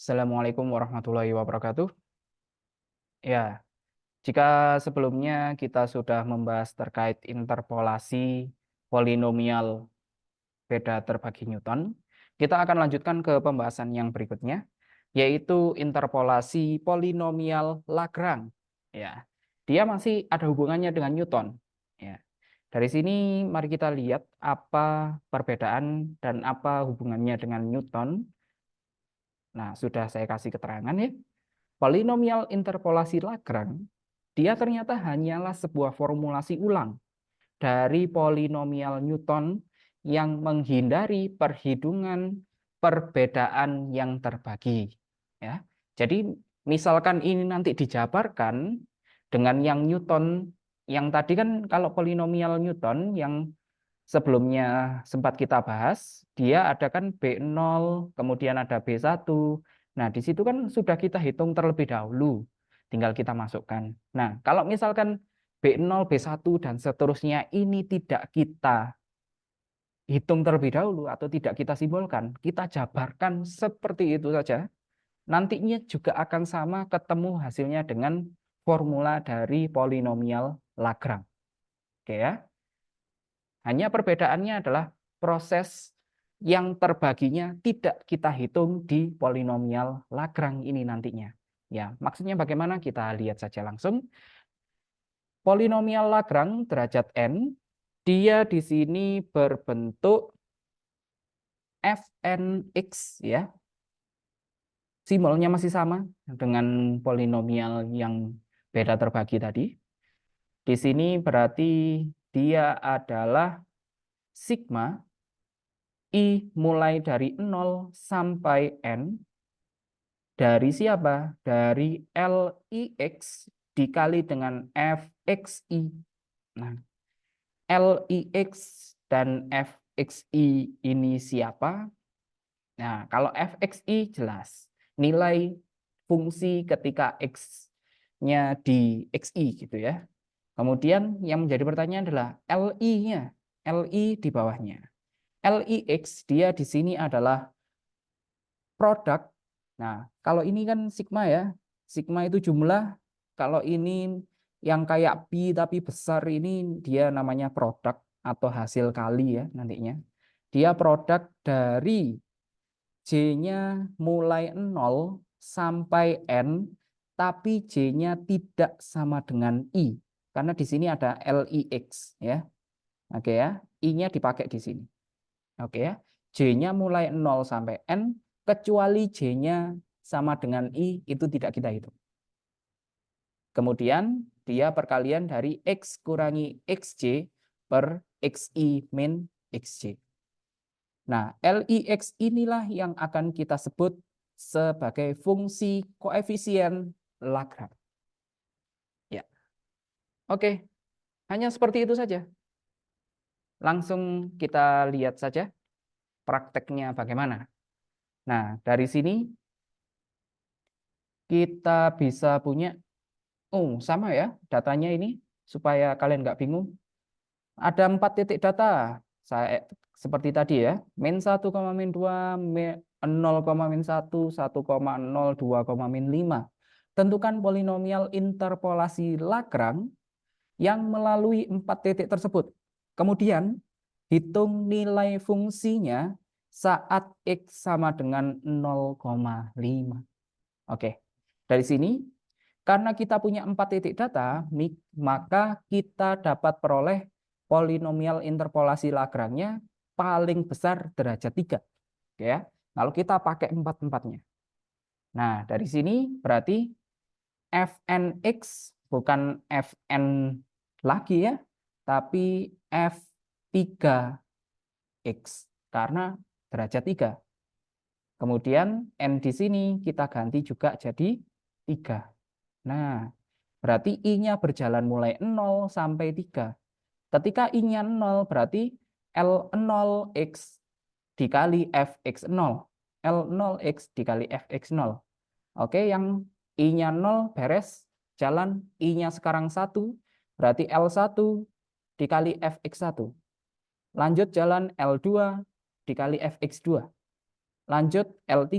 Assalamualaikum warahmatullahi wabarakatuh. Ya, jika sebelumnya kita sudah membahas terkait interpolasi polinomial beda terbagi Newton, kita akan lanjutkan ke pembahasan yang berikutnya, yaitu interpolasi polinomial Lagrange. Ya, dia masih ada hubungannya dengan Newton. Ya, dari sini mari kita lihat apa perbedaan dan apa hubungannya dengan Newton. Nah, sudah saya kasih keterangan ya. Polinomial interpolasi Lagrange, dia ternyata hanyalah sebuah formulasi ulang dari polinomial Newton yang menghindari perhitungan perbedaan yang terbagi. Ya. Jadi misalkan ini nanti dijabarkan dengan yang Newton, yang tadi kan kalau polinomial Newton yang sebelumnya sempat kita bahas, dia ada kan B0, kemudian ada B1. Nah, di situ kan sudah kita hitung terlebih dahulu, tinggal kita masukkan. Nah, kalau misalkan B0, B1, dan seterusnya ini tidak kita hitung terlebih dahulu atau tidak kita simbolkan, kita jabarkan seperti itu saja, nantinya juga akan sama ketemu hasilnya dengan formula dari polinomial Lagrange. Oke ya. Hanya perbedaannya adalah proses yang terbaginya tidak kita hitung di polinomial Lagrange ini nantinya. Ya, maksudnya bagaimana? Kita lihat saja langsung. Polinomial Lagrange derajat n, dia di sini berbentuk fnx ya. Simbolnya masih sama dengan polinomial yang beda terbagi tadi. Di sini berarti dia adalah sigma I mulai dari 0 sampai N dari siapa? Dari LIX dikali dengan FXI. Nah, LIX dan FXI ini siapa? Nah, kalau FXI jelas. Nilai fungsi ketika X-nya di XI gitu ya. Kemudian yang menjadi pertanyaan adalah LI-nya. LI di bawahnya. LIX dia di sini adalah produk. Nah, kalau ini kan sigma ya. Sigma itu jumlah. Kalau ini yang kayak pi tapi besar ini dia namanya produk atau hasil kali ya nantinya. Dia produk dari J-nya mulai 0 sampai N, tapi J-nya tidak sama dengan I. Karena di sini ada LIX ya. Oke ya, I-nya dipakai di sini. Oke ya. J-nya mulai 0 sampai N, kecuali J-nya sama dengan I, itu tidak kita hitung. Kemudian dia perkalian dari X kurangi XJ per XI min XJ. Nah, LIX inilah yang akan kita sebut sebagai fungsi koefisien Lagrange. Ya. Oke, hanya seperti itu saja. Langsung kita lihat saja prakteknya bagaimana. Nah, dari sini kita bisa punya, oh sama ya datanya ini, supaya kalian nggak bingung. Ada 4 titik data, saya seperti tadi ya, min 1, min 2, 0, min 1, 1,0, 2, min 5. Tentukan polinomial interpolasi Lagrange yang melalui 4 titik tersebut. Kemudian, hitung nilai fungsinya saat X sama dengan 0,5. Oke, dari sini, karena kita punya 4 titik data, maka kita dapat peroleh polinomial interpolasi Lagrange-nya paling besar derajat 3. Oke ya. Kalau kita pakai 4-4-nya. Nah, dari sini berarti Fnx bukan Fn lagi ya, tapi F3x karena derajat 3. Kemudian N di sini kita ganti juga jadi 3. Nah, berarti I-nya berjalan mulai 0 sampai 3. Ketika I-nya 0 berarti L0x dikali Fx0. L0x dikali Fx0. Oke, yang I-nya 0 beres, jalan I-nya sekarang 1, berarti L1 dikali Fx1. Lanjut jalan L2 dikali Fx2. Lanjut L3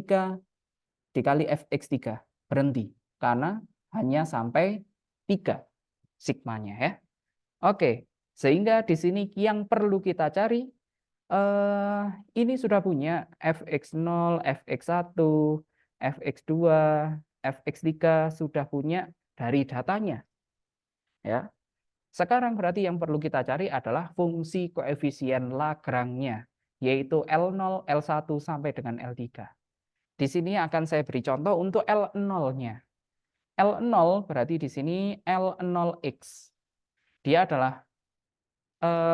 dikali fx3. Berhenti, karena hanya sampai 3 sigmanya ya. Oke, sehingga di sini yang perlu kita cari, ini sudah punya fx0, fx1, fx2, fx3 sudah punya dari datanya. Ya. Sekarang berarti yang perlu kita cari adalah fungsi koefisien Lagrange-nya, yaitu L0, L1 sampai dengan L3. Di sini akan saya beri contoh untuk L0-nya. L0 berarti di sini L0x. Dia adalah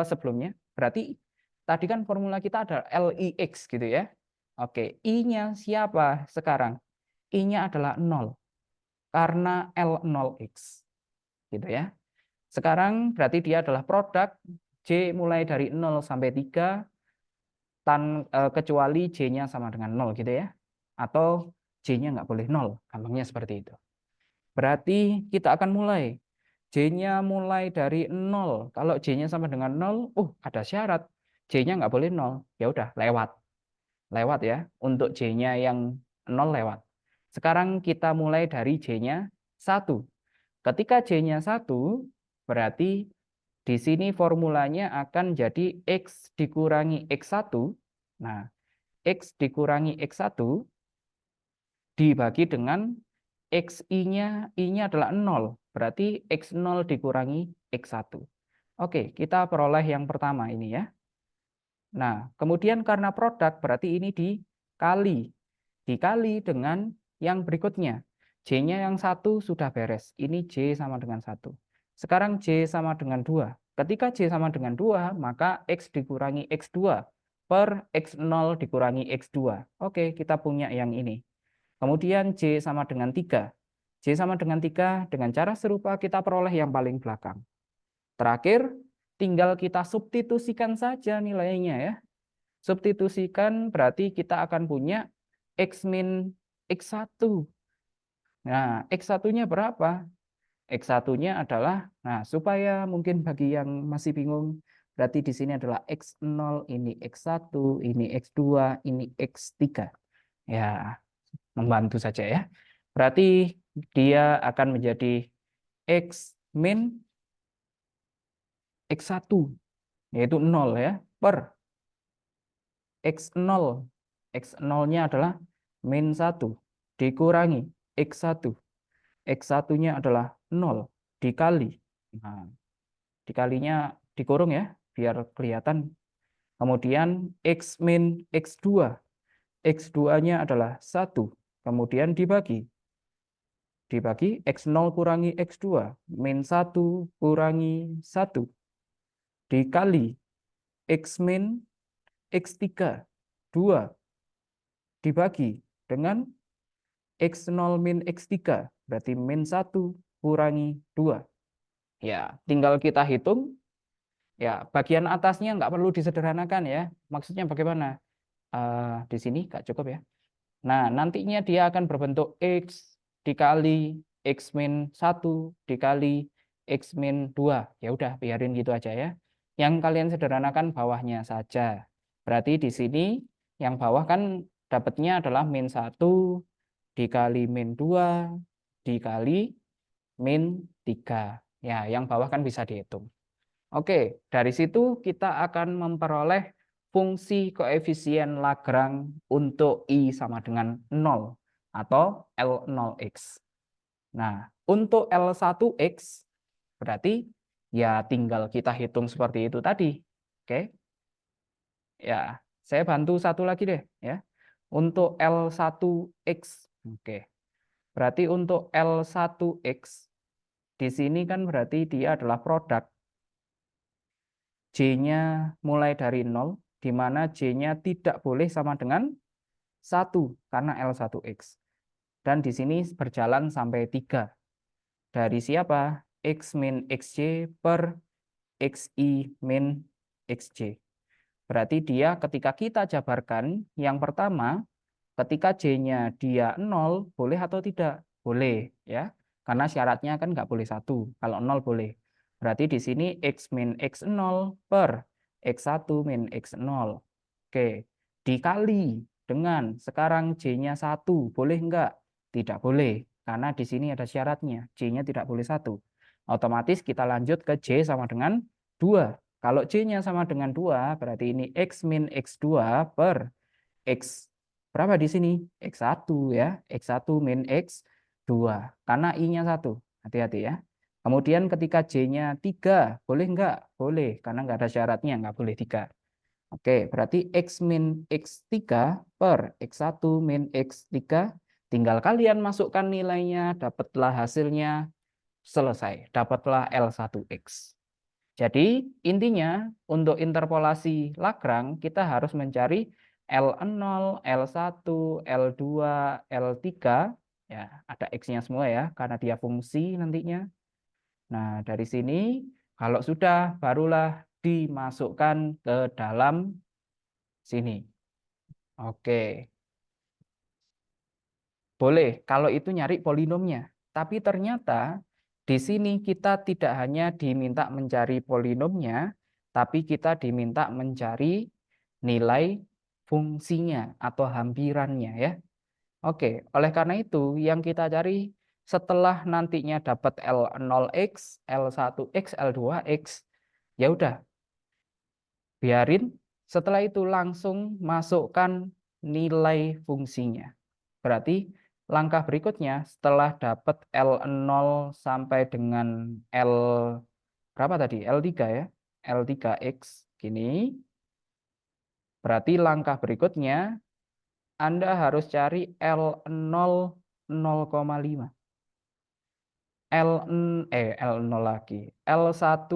sebelumnya, berarti tadi kan formula kita ada LIX gitu ya. Oke, I-nya siapa sekarang? I-nya adalah 0, karena L0x. Gitu ya. Sekarang berarti dia adalah produk J mulai dari 0 sampai 3, kecuali J-nya sama dengan 0 gitu ya. Atau J-nya nggak boleh 0, gampangnya seperti itu. Berarti kita akan mulai. J-nya mulai dari 0. Kalau J-nya sama dengan 0, ada syarat. J-nya nggak boleh 0. Ya udah, lewat. Lewat ya. Untuk J-nya yang 0 lewat. Sekarang kita mulai dari J-nya 1. Ketika J-nya 1, berarti di sini formulanya akan jadi X dikurangi X1. Nah, X dikurangi X1 dibagi dengan XI-nya, I-nya adalah 0. Berarti X0 dikurangi X1. Oke, kita peroleh yang pertama ini ya. Nah, kemudian karena produk berarti ini dikali. Dikali dengan yang berikutnya. J-nya yang 1 sudah beres. Ini J sama dengan 1. Sekarang J sama dengan 2. Ketika J sama dengan 2, maka X dikurangi X2 per X0 dikurangi X2. Oke, kita punya yang ini. Kemudian J sama dengan 3. J sama dengan 3, dengan cara serupa kita peroleh yang paling belakang. Terakhir, tinggal kita substitusikan saja nilainya ya. Substitusikan berarti kita akan punya X min X1. Nah, X1-nya berapa? X1-nya adalah, nah supaya mungkin bagi yang masih bingung, berarti di sini adalah X0, ini X1, ini X2, ini X3. Ya, membantu saja ya. Berarti dia akan menjadi X min X1, yaitu 0 ya, per X0. X0-nya adalah min 1, dikurangi X1. X1-nya adalah 0, dikali. Nah, dikalinya dikurung ya, biar kelihatan. Kemudian X min X2. X2-nya adalah 1, kemudian dibagi. Dibagi X0 kurangi X2, min 1 kurangi 1, dikali X min X3, 2, dibagi dengan X0 min X3, berarti min 1 kurangi 2. Ya, tinggal kita hitung. Ya, bagian atasnya nggak perlu disederhanakan ya. Maksudnya bagaimana? Di sini nggak cukup ya. Nah, nantinya dia akan berbentuk X dikali X min 1 dikali X min 2. Ya udah, biarin gitu aja ya. Yang kalian sederhanakan bawahnya saja. Berarti di sini yang bawah kan dapatnya adalah min 1 dikali min 2 dikali min 3. Ya, yang bawah kan bisa dihitung. Oke, dari situ kita akan memperoleh fungsi koefisien Lagrange untuk I sama dengan 0 atau L0x. Nah, untuk L1x berarti ya tinggal kita hitung seperti itu tadi. Oke. Ya, saya bantu satu lagi deh ya. Untuk L1x. Oke. Berarti untuk L1x di sini kan berarti dia adalah produk J-nya mulai dari 0, di mana J-nya tidak boleh sama dengan 1 karena L1x. Dan di sini berjalan sampai 3. Dari siapa? X min XJ per XI min XJ. Berarti dia ketika kita jabarkan, yang pertama, ketika J-nya dia 0, boleh atau tidak? Boleh, ya. Karena syaratnya kan nggak boleh 1. Kalau 0 boleh. Berarti di sini X min X0 per X1 min X0. Oke, dikali dengan sekarang J-nya 1. Boleh nggak? Tidak boleh, karena di sini ada syaratnya, J-nya tidak boleh 1. Otomatis kita lanjut ke J sama dengan 2. Kalau J-nya sama dengan 2, berarti ini X min X2 per X berapa di sini? X1 ya, X1 min X2. Karena I-nya 1, hati-hati ya. Kemudian ketika J-nya 3, boleh enggak? Boleh, karena enggak ada syaratnya, enggak boleh 3. Oke, berarti X min X3 per X1 min X3, tinggal kalian masukkan nilainya, dapatlah hasilnya, selesai. Dapatlah L1X. Jadi intinya untuk interpolasi Lagrange kita harus mencari L0, L1, L2, L3. Ya, ada X-nya semua ya, karena dia fungsi nantinya. Nah, dari sini kalau sudah barulah dimasukkan ke dalam sini. Oke, boleh kalau itu nyari polinomnya. Tapi ternyata di sini kita tidak hanya diminta mencari polinomnya, tapi kita diminta mencari nilai fungsinya atau hampirannya ya. Oke, oleh karena itu yang kita cari setelah nantinya dapat L0x, L1x, L2x, ya udah biarin setelah itu langsung masukkan nilai fungsinya. Berarti langkah berikutnya setelah dapat L0 sampai dengan L berapa tadi? L3 ya. L3x gini. Berarti langkah berikutnya Anda harus cari L0 0,5. L0 lagi. L1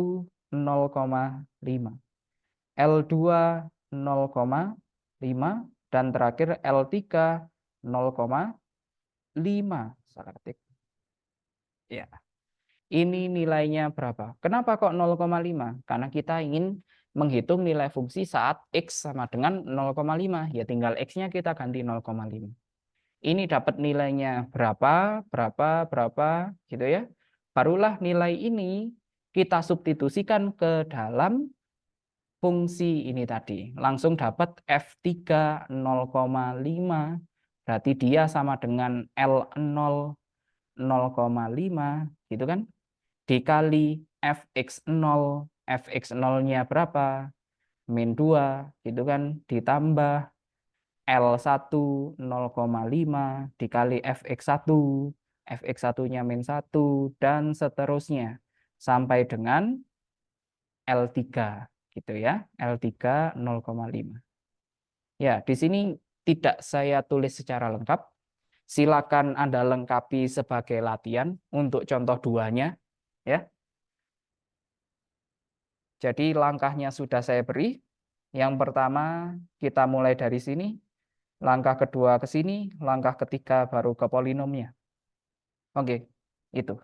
0,5. L2 0,5 dan terakhir L3 0,5. Salah ketik. Ya. Ini nilainya berapa? Kenapa kok 0,5? Karena kita ingin menghitung nilai fungsi saat X sama dengan 0,5. Ya tinggal X-nya kita ganti 0,5. Ini dapat nilainya berapa, berapa, gitu ya. Barulah nilai ini kita substitusikan ke dalam fungsi ini tadi. Langsung dapat F3 0,5. Berarti dia sama dengan L0 0,5, gitu kan? Dikali fx0, fx0-nya berapa? Min 2, gitu kan? Ditambah L1 0,5 dikali fx1, fx1-nya min 1, dan seterusnya. Sampai dengan L3, gitu ya. L3 0,5. Ya, di sini tidak saya tulis secara lengkap. Silakan Anda lengkapi sebagai latihan untuk contoh 2-nya. Ya. Jadi langkahnya sudah saya beri. Yang pertama kita mulai dari sini, langkah kedua ke sini, langkah ketiga baru ke polinomnya. Oke, itu.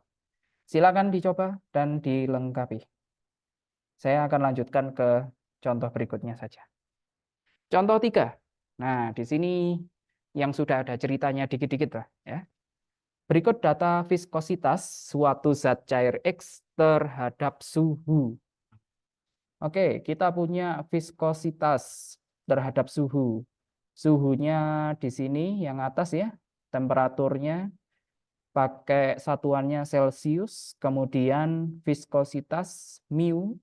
Silakan dicoba dan dilengkapi. Saya akan lanjutkan ke contoh berikutnya saja. Contoh 3. Nah, di sini yang sudah ada ceritanya dikit-dikit lah ya. Berikut data viskositas suatu zat cair X terhadap suhu. Oke, kita punya viskositas terhadap suhu. Suhunya di sini yang atas ya, temperaturnya pakai satuannya Celcius, kemudian viskositas mu,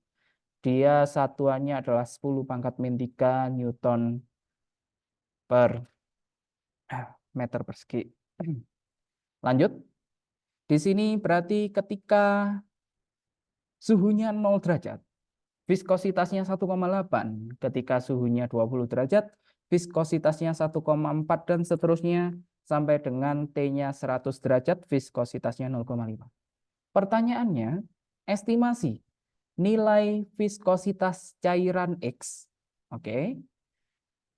dia satuannya adalah 10 pangkat min 3 Newton per meter persegi. Lanjut. Di sini berarti ketika suhunya 0 derajat, viskositasnya 1,8. Ketika suhunya 20 derajat, viskositasnya 1,4 dan seterusnya sampai dengan T-nya 100 derajat, viskositasnya 0,5. Pertanyaannya, estimasi nilai viskositas cairan X. Oke.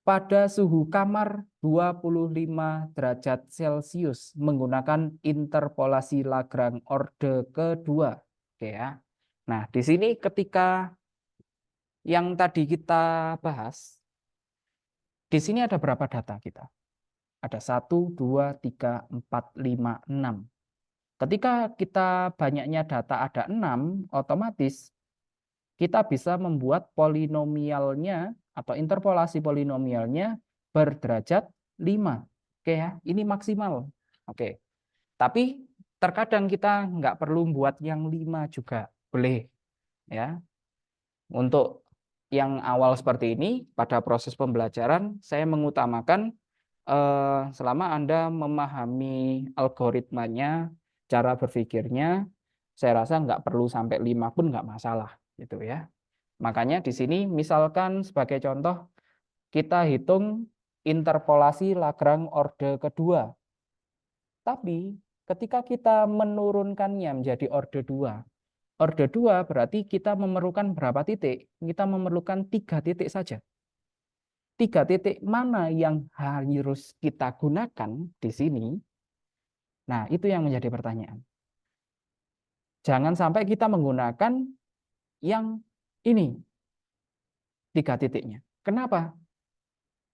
Pada suhu kamar 25 derajat Celcius menggunakan interpolasi Lagrange orde kedua. Oke ya. Nah, di sini ketika yang tadi kita bahas, di sini ada berapa data kita? Ada 1, 2, 3, 4, 5, 6. Ketika kita banyaknya data ada 6, otomatis kita bisa membuat polinomialnya atau interpolasi polinomialnya berderajat 5. Oke ya, ini maksimal. Oke. Tapi terkadang kita nggak perlu buat yang 5 juga, boleh. Ya. Untuk yang awal seperti ini, pada proses pembelajaran, saya mengutamakan selama Anda memahami algoritmanya, cara berpikirnya, saya rasa nggak perlu sampai 5 pun nggak masalah, gitu ya. Makanya di sini misalkan sebagai contoh, kita hitung interpolasi Lagrange orde kedua. Tapi ketika kita menurunkannya menjadi orde 2 berarti kita memerlukan berapa titik? Kita memerlukan 3 titik saja. 3 titik mana yang harus kita gunakan di sini? Nah, itu yang menjadi pertanyaan. Jangan sampai kita menggunakan yang ini, 3 titiknya. Kenapa?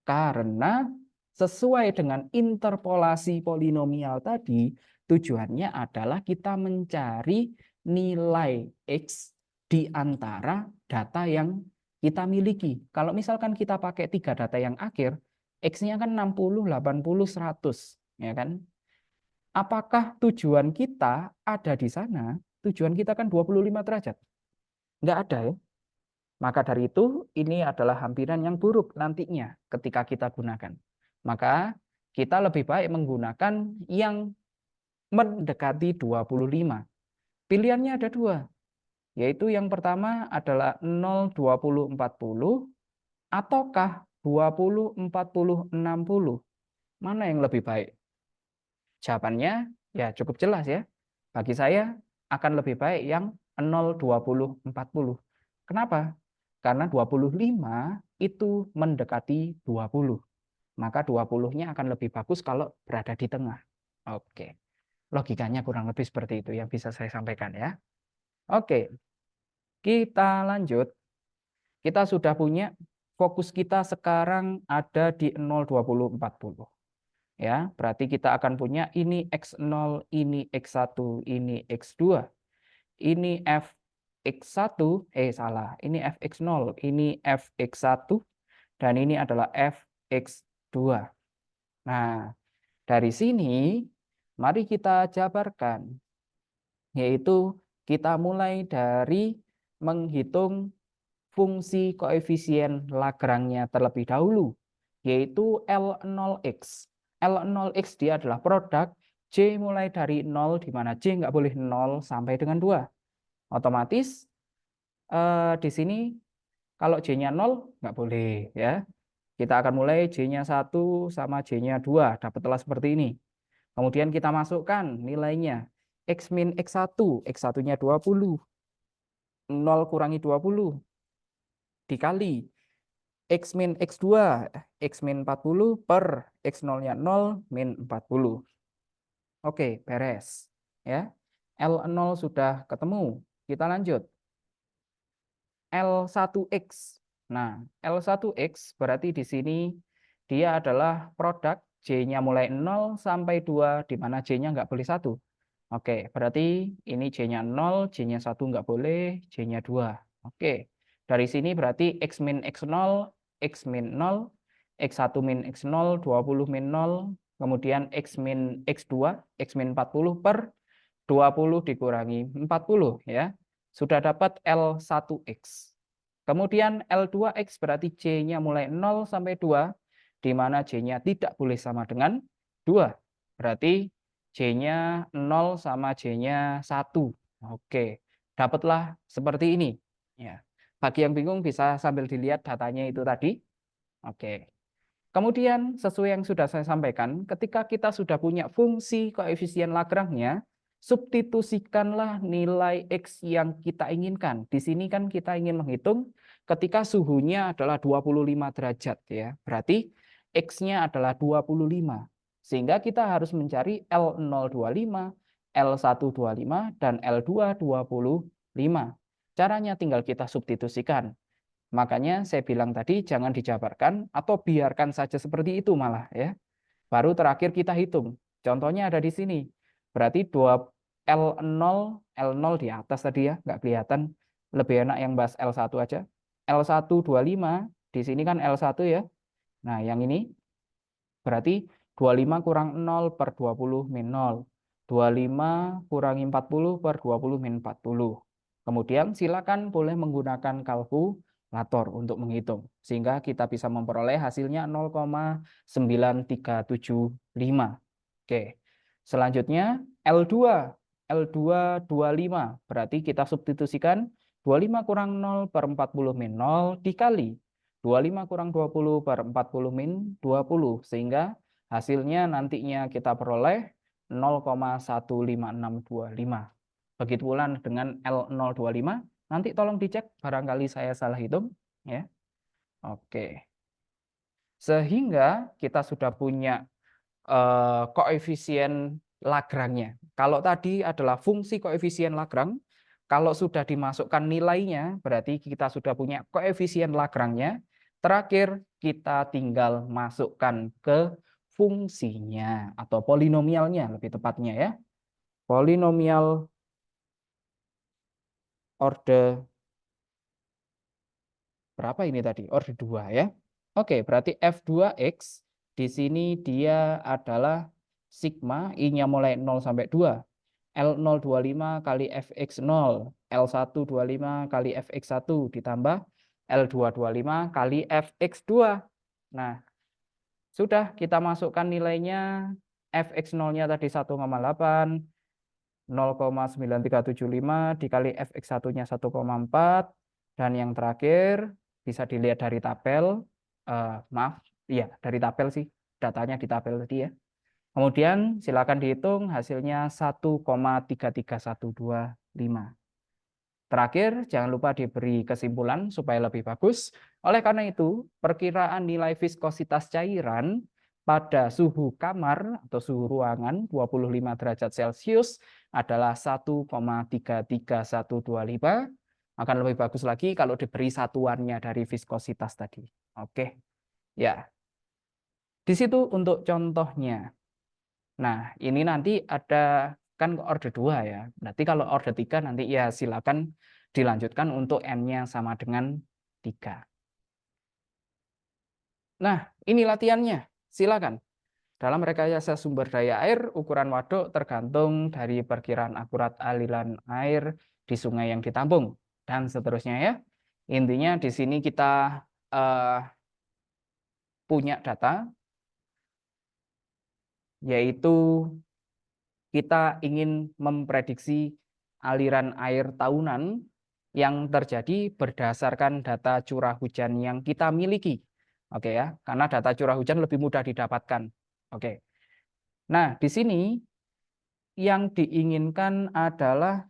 Karena sesuai dengan interpolasi polinomial tadi, tujuannya adalah kita mencari nilai X di antara data yang kita miliki. Kalau misalkan kita pakai 3 data yang akhir, X-nya kan 60, 80, 100. Ya kan? Apakah tujuan kita ada di sana? Tujuan kita kan 25 derajat. Nggak ada ya. Maka dari itu, ini adalah hampiran yang buruk nantinya ketika kita gunakan. Maka kita lebih baik menggunakan yang mendekati 25. Pilihannya ada 2, yaitu yang pertama adalah 0, 20, 40, ataukah 20, 40, 60. Mana yang lebih baik? Jawabannya ya cukup jelas ya. Bagi saya akan lebih baik yang 0, 20, 40. Kenapa? Karena 25 itu mendekati 20. Maka 20-nya akan lebih bagus kalau berada di tengah. Oke. Logikanya kurang lebih seperti itu yang bisa saya sampaikan ya. Oke. Kita lanjut. Kita sudah punya fokus kita sekarang ada di 0, 20, 40. Ya, berarti kita akan punya ini X0, ini X1, ini X2. Ini fx1, salah, ini fx0, ini fx1, dan ini adalah fx2. Nah, dari sini mari kita jabarkan, yaitu kita mulai dari menghitung fungsi koefisien Lagrange-nya terlebih dahulu, yaitu L0x. L0x dia adalah produk J mulai dari 0, di mana J nggak boleh 0 sampai dengan 2. Otomatis di sini kalau J-nya 0 nggak boleh ya. Kita akan mulai J-nya 1 sama J-nya 2, dapatlah seperti ini. Kemudian kita masukkan nilainya. X min X1, X1-nya 20. 0 kurangi 20 dikali X min X2, X min 40 per X0-nya 0 min 40. Oke, beres. Ya. L0 sudah ketemu. Kita lanjut. L1X. Nah, L1X berarti di sini dia adalah produk J-nya mulai 0 sampai 2, di mana J-nya nggak boleh 1. Oke, berarti ini J-nya 0, J-nya 1 nggak boleh, J-nya 2. Oke, dari sini berarti X min X0, X min 0, X1 min X0, 20 min 0, kemudian X min X2, X min 40 per 20 dikurangi 40 ya. Sudah dapat L1X. Kemudian L2X berarti J-nya mulai 0 sampai 2, di mana J-nya tidak boleh sama dengan 2. Berarti J-nya 0 sama J-nya 1. Oke, dapatlah seperti ini. Ya. Bagi yang bingung bisa sambil dilihat datanya itu tadi. Oke. Kemudian sesuai yang sudah saya sampaikan, ketika kita sudah punya fungsi koefisien Lagrange-nya, substitusikanlah nilai X yang kita inginkan. Di sini kan kita ingin menghitung ketika suhunya adalah 25 derajat ya. Berarti X-nya adalah 25. Sehingga kita harus mencari L025, L125, dan L225. Caranya tinggal kita substitusikan. Makanya saya bilang tadi jangan dijabarkan atau biarkan saja seperti itu malah ya. Baru terakhir kita hitung. Contohnya ada di sini. Berarti 2 L0, L0 di atas tadi ya, nggak kelihatan. Lebih enak yang bahas L1 aja. L1 25, di sini kan L1 ya. Nah, yang ini berarti 25 kurang 0 per 20 min 0. 25 kurangi 40 per 20 min 40. Kemudian silakan boleh menggunakan kalkulator untuk menghitung. Sehingga kita bisa memperoleh hasilnya 0,9375. Oke. Selanjutnya L2. L2 25. Berarti kita substitusikan 25 kurang 0 per 40 min 0 dikali 25 kurang 20 per 40 min 20. Sehingga hasilnya nantinya kita peroleh 0,15625. Begitu pula dengan L025. Nanti tolong dicek barangkali saya salah hitung. Ya. Oke. Sehingga kita sudah punya koefisien Lagrange-nya. Kalau tadi adalah fungsi koefisien Lagrange, kalau sudah dimasukkan nilainya, berarti kita sudah punya koefisien Lagrange-nya. Terakhir, kita tinggal masukkan ke fungsinya atau polinomialnya lebih tepatnya ya. Polinomial orde berapa ini tadi? Orde 2 ya. Oke, berarti F2X di sini dia adalah sigma, I-nya mulai 0 sampai 2. L025 kali Fx0, L125 kali Fx1 ditambah L225 kali Fx2. Nah, sudah kita masukkan nilainya. Fx0-nya tadi 1,8, 0,9375 dikali Fx1-nya 1,4, dan yang terakhir bisa dilihat dari tabel, maaf, iya dari tabel sih, datanya di tabel tadi ya. Kemudian silakan dihitung hasilnya 1,33125. Terakhir, jangan lupa diberi kesimpulan supaya lebih bagus. Oleh karena itu, perkiraan nilai viskositas cairan pada suhu kamar atau suhu ruangan 25 derajat Celcius adalah 1,33125. Akan lebih bagus lagi kalau diberi satuannya dari viskositas tadi. Oke. Ya. Di situ untuk contohnya. Nah, ini nanti ada kan orde 2 ya. Berarti kalau orde 3 nanti ya silakan dilanjutkan untuk N-nya sama dengan 3. Nah, ini latihannya. Silakan. Dalam rekayasa sumber daya air, ukuran waduk tergantung dari perkiraan akurat aliran air di sungai yang ditampung. Dan seterusnya ya. Intinya di sini kita punya data, yaitu kita ingin memprediksi aliran air tahunan yang terjadi berdasarkan data curah hujan yang kita miliki. Oke ya, karena data curah hujan lebih mudah didapatkan. Oke. Nah, di sini yang diinginkan adalah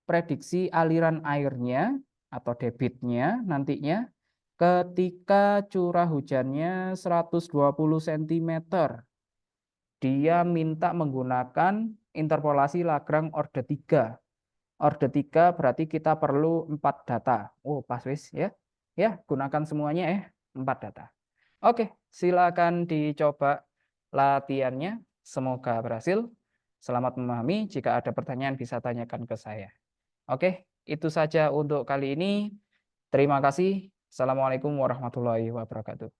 prediksi aliran airnya atau debitnya nantinya ketika curah hujannya 120 cm. Dia minta menggunakan interpolasi Lagrange orde 3. Orde 3 berarti kita perlu 4 data. Oh, pas wis ya. Ya, gunakan semuanya ya, 4 data. Oke, silakan dicoba latihannya. Semoga berhasil. Selamat memahami. Jika ada pertanyaan bisa tanyakan ke saya. Oke, itu saja untuk kali ini. Terima kasih. Assalamualaikum warahmatullahi wabarakatuh.